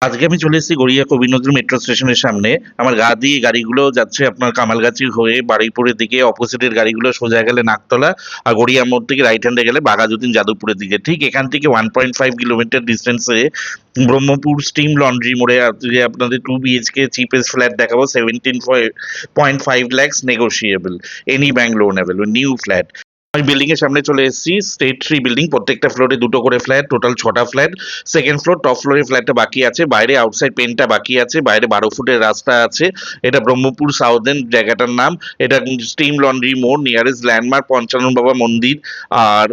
আজকে আমি চলে এসেছি গড়িয়া কবি নজরুল মেট্রো স্টেশনের সামনে। আমার গা দিয়ে গাড়িগুলো যাচ্ছে আপনার কামালগাছি হয়ে বারুইপুরের দিকে, অপোজিটের গাড়িগুলো সোজা গেলে নাকতলা, আর গড়িয়া মোড় থেকে রাইট হ্যান্ডে গেলে বাঘাযতীন যাদবপুরের দিকে। ঠিক এখান থেকে 1.5 কিলোমিটার ডিস্টেন্সে ব্রহ্মপুর স্টিম লন্ড্রি মোড়ে আজকে আপনাদের 2 BHK চিপেস্ট ফ্ল্যাট দেখাবো। 17.5 lakhs negotiable, any bank loanable, new flat. আমি বিল্ডিং এর সামনে চলে এসেছি। স্টেট 3 বিল্ডিং, প্রত্যেকটা ফ্লোরে দুটো করে ফ্ল্যাট, টোটাল 6টা ফ্ল্যাট। সেকেন্ড ফ্লোর, টপ ফ্লোরের ফ্ল্যাটটা বাকি আছে, বাইরে আউটসাইড পেন্টটা বাকি আছে, বাইরে 12 ফুটের রাস্তা আছে। এটা ব্রহ্মপুর সাউথ এন্ড জায়গাটার নাম। এটা স্টিম লন্ড্রি মোড়, নিয়ারেস্ট ল্যান্ডমার্ক পঞ্চানন বাবা মন্দির। আর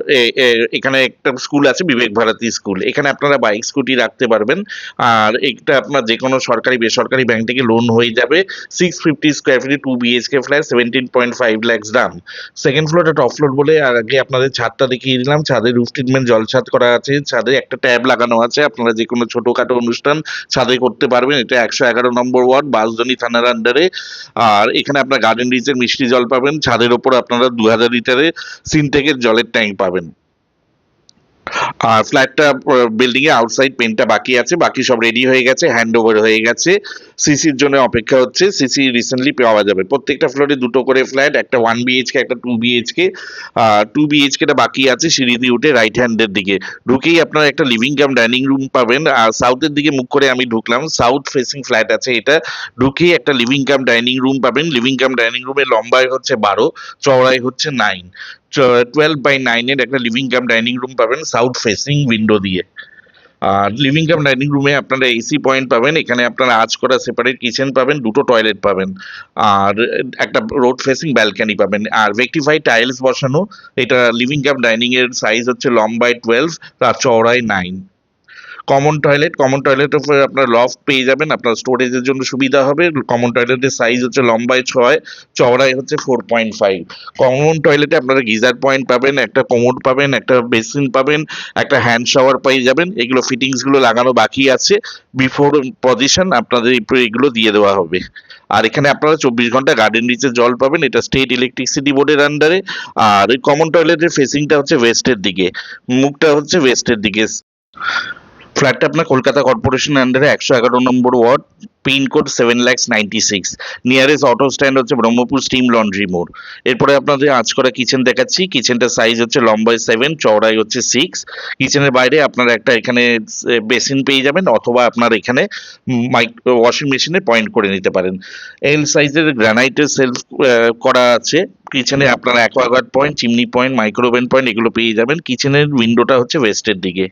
এখানে একটা স্কুল আছে, বিবেক ভারতী স্কুল। এখানে আপনারা বাইক স্কুটি রাখতে পারবেন। আর এটা আপনার যে কোনো সরকারি বেসরকারি ব্যাংক থেকে লোন হয়ে যাবে। 650 স্কোয়ার ফিটে 2 BHK ফ্ল্যাট, 17.5 lakhs দাম। সেকেন্ড ফ্লোরটা টপ ফ্লোর বলে, আর আগে আপনাদের ছাদটা দেখিয়ে দিলাম। ছাদে রুফ ট্রিটমেন্ট, জল ছাদ করা আছে, ছাদে একটা ট্যাব লাগানো আছে। আপনারা যে কোনো ছোটখাটো অনুষ্ঠান ছাদে করতে পারবেন। এটা 111 নম্বর ওয়ার্ড, বাঁশদ্রোণী থানার আন্ডারে। আর এখানে আপনার গার্ডেন রিচের মিষ্টি জল পাবেন। ছাদের ওপর আপনারা 2000 লিটারের সিনটেকের জলের ট্যাঙ্ক পাবেন। আর ফ্ল্যাটটা, বিল্ডিং এ আউটসাইড পেন্টটা বাকি আছে, বাকি সব রেডি হয়ে গেছে, হ্যান্ড ওভার হয়ে গেছে। সিসির জন্য অপেক্ষা হচ্ছে, সিসি রিসেন্টলি পাওয়া যাবে। প্রত্যেকটা ফ্লোরে দুটো করে ফ্ল্যাট, একটা 1 BHK, একটা 2 BHK। 2 BHK টা বাকি আছে সিঁড়ি দিয়ে উঠে রাইট হ্যান্ডের দিকে। ঢুকেই আপনারা একটা লিভিং কাম ডাইনিং রুম পাবেন। আর সাউথের দিকে মুখ করে আমি ঢুকলাম, সাউথ ফেসিং ফ্ল্যাট আছে এটা। ঢুকেই একটা লিভিং কাম ডাইনিং রুম পাবেন। লিভিং কাম ডাইনিং রুমের লম্বায় হচ্ছে 12, চওড়ায় হচ্ছে 9। 12/9-এর একটা লিভিং কাম ডাইনিং রুম পাবেন সাউথ ফেসিং উইন্ডো দিয়ে। আর লিভিং কাম ডাইনিং রুমে আপনারা এসি পয়েন্ট পাবেন। এখানে আপনারা আঁচ করা সেপারেট কিচেন পাবেন, দুটো টয়লেট পাবেন। আর একটা রোড ফেসিং ব্যালকনি পাবেন, আর রেকটিফাইড টাইলস বসানো। এটা লিভিং কাম ডাইনিং এর সাইজ হচ্ছে লম্বায় 12 আর চওড়ায় 9। কমন টয়লেটের উপরে আপনার লফট পেয়ে যাবেন, আপনার স্টোরেজের জন্য সুবিধা হবে। কমন টয়লেটের সাইজ হচ্ছে লম্বায় 6, চওড়ায় হচ্ছে 4.5। কমন টয়লেটে আপনারা গিজার পয়েন্ট পাবেন, একটা কোমোড পাবেন, একটা বেসিন পাবেন, একটা হ্যান্ড শাওয়ার পেয়ে যাবেন। এগুলো ফিটিংস গুলো লাগানো বাকি আছে। বিফোর পজিশন আপনাদের এগুলো দিয়ে দেওয়া হবে। আর এখানে আপনারা 24 ঘন্টা গার্ডেন রিচে জল পাবেন। এটা স্টেট ইলেকট্রিসিটি বোর্ডের আন্ডারে। আর এই কমন টয়লেটের ফেসিংটা হচ্ছে ওয়েস্টের দিকে, মুখটা হচ্ছে ওয়েস্টের দিকে। ফ্ল্যাটটা আপনার কলকাতা কর্পোরেশনের আন্ডারে, 111 number ward, pin code 7 lakhs 96। Nearest auto stand হচ্ছে ব্রহ্মপুর স্টিম লন্ড্রি মোড়। এরপরে আপনাদের আঁচ করা কিচেন দেখাচ্ছি। কিচেনটার সাইজ হচ্ছে লম্বায় 7, চওড়ায় হচ্ছে 6। কিচেনের বাইরে আপনারা একটা এখানে বেসিন পেয়ে যাবেন, অথবা আপনার এখানে ওয়াশিং মেশিনে পয়েন্ট করে নিতে পারেন। এল সাইজের গ্রানাইটের সেলফ করা আছে। কিচেনে আপনারা Aquaguard point, chimney point, micro oven point এগুলো পেয়ে যাবেন। কিচেনের উইন্ডোটা হচ্ছে ওয়েস্টের দিকে।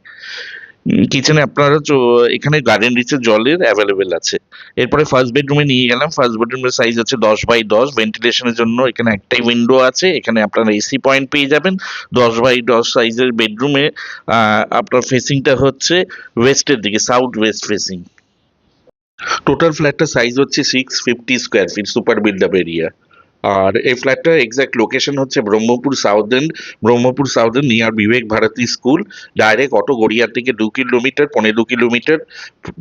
কিচেনে আপনারা এখানে গার্ডেন রিচের জলের অ্যাভেলেবেল আছে। এরপরে ফার্স্ট বেডরুমে নিয়ে গেলাম। ফার্স্ট বেডরুমের সাইজ হচ্ছে 10/10। ভেন্টিলেশনের জন্য এখানে একটাই উইন্ডো আছে। এখানে আপনারা এসি পয়েন্ট পেয়ে যাবেন। 10/10 সাইজের বেডরুমে আপনার ফেসিংটা হচ্ছে ওয়েস্টের দিকে, সাউথ ওয়েস্ট ফেসিং। টোটাল ফ্ল্যাটটার সাইজ হচ্ছে 650 square feet, super build up area. আর এই ফ্ল্যাটটার এক্সাক্ট লোকেশন হচ্ছে Brahmapur south end near Vivek Bharati school. Direct auto Garia থেকে 2 কিলোমিটার, 15 কিলোমিটার,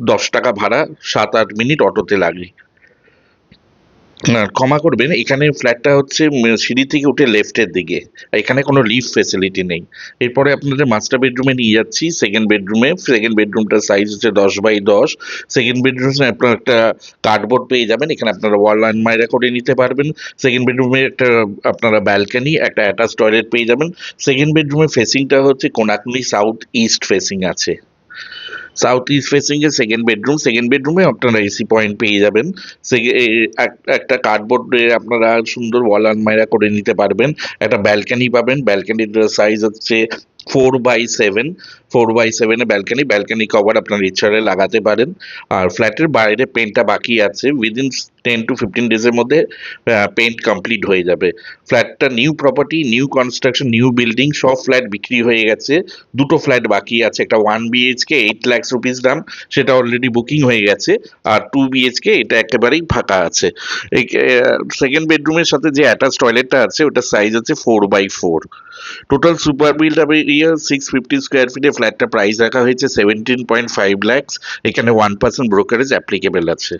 10 টাকা ভাড়া, 7-8 মিনিট অটোতে লাগে। না, ক্ষমা করবেন, এখানে ফ্ল্যাটটা হচ্ছে সিঁড়ি থেকে উঠে লেফটের দিকে। এখানে কোনো লিফট ফেসিলিটি নেই। এরপরে আপনাদের মাস্টার বেডরুমে নিয়ে যাচ্ছি। সেকেন্ড বেডরুমটার সাইজ হচ্ছে 10/10। সেকেন্ড বেডরুমে আপনার একটা কার্ডবোর্ড পেয়ে যাবেন। এখানে আপনারা ওয়াল আলমারি করে নিতে পারবেন। সেকেন্ড বেডরুমে একটা আপনারা ব্যালকনি, একটা অ্যাটাচ টয়লেট পেয়ে যাবেন। সেকেন্ড বেডরুমের ফেসিংটা হচ্ছে কোনাকুনি সাউথ ইস্ট ফেসিং আছে। সাউথ ইস্ট ফেসিং এর সেকেন্ড বেডরুমে আপনারা এসি পয়েন্ট পেয়ে যাবেন। একটা কার্ডবোর্ডে আপনারা সুন্দর ওয়াল আলমারি করে নিতে পারবেন। একটা ব্যালকনি পাবেন। ব্যালকনির সাইজ হচ্ছে 4/7। 4/7 এ ব্যালকনি কভার আপনার ইচ্ছারে লাগাতে পারেন। আর ফ্ল্যাটের বাইরে পেন্টটা বাকি আছে, উইদিন 10 to 15 ডেজের মধ্যে পেন্ট কমপ্লিট হয়ে যাবে। ফ্ল্যাটটা new property, new construction, new building, সব ফ্ল্যাট বিক্রি হয়ে গেছে। দুটো ফ্ল্যাট বাকি আছে, একটা 1 BHK 8 lakhs রুপিস দাম, সেটা অলরেডি বুকিং হয়ে গেছে। আর 2 BHK এটা একেবারেই ফাঁকা আছে। সেকেন্ড বেডরুমের সাথে যে অ্যাটাচ টয়লেটটা আছে ওটার সাইজ হচ্ছে 4/4। Total super build up area 650 square ফিটে ফ্ল্যাটটা প্রাইস রাখা হয়েছে 17.5 lakhs। এখানে 1% ব্রোকারেজ অ্যাপ্লিকেবল আছে।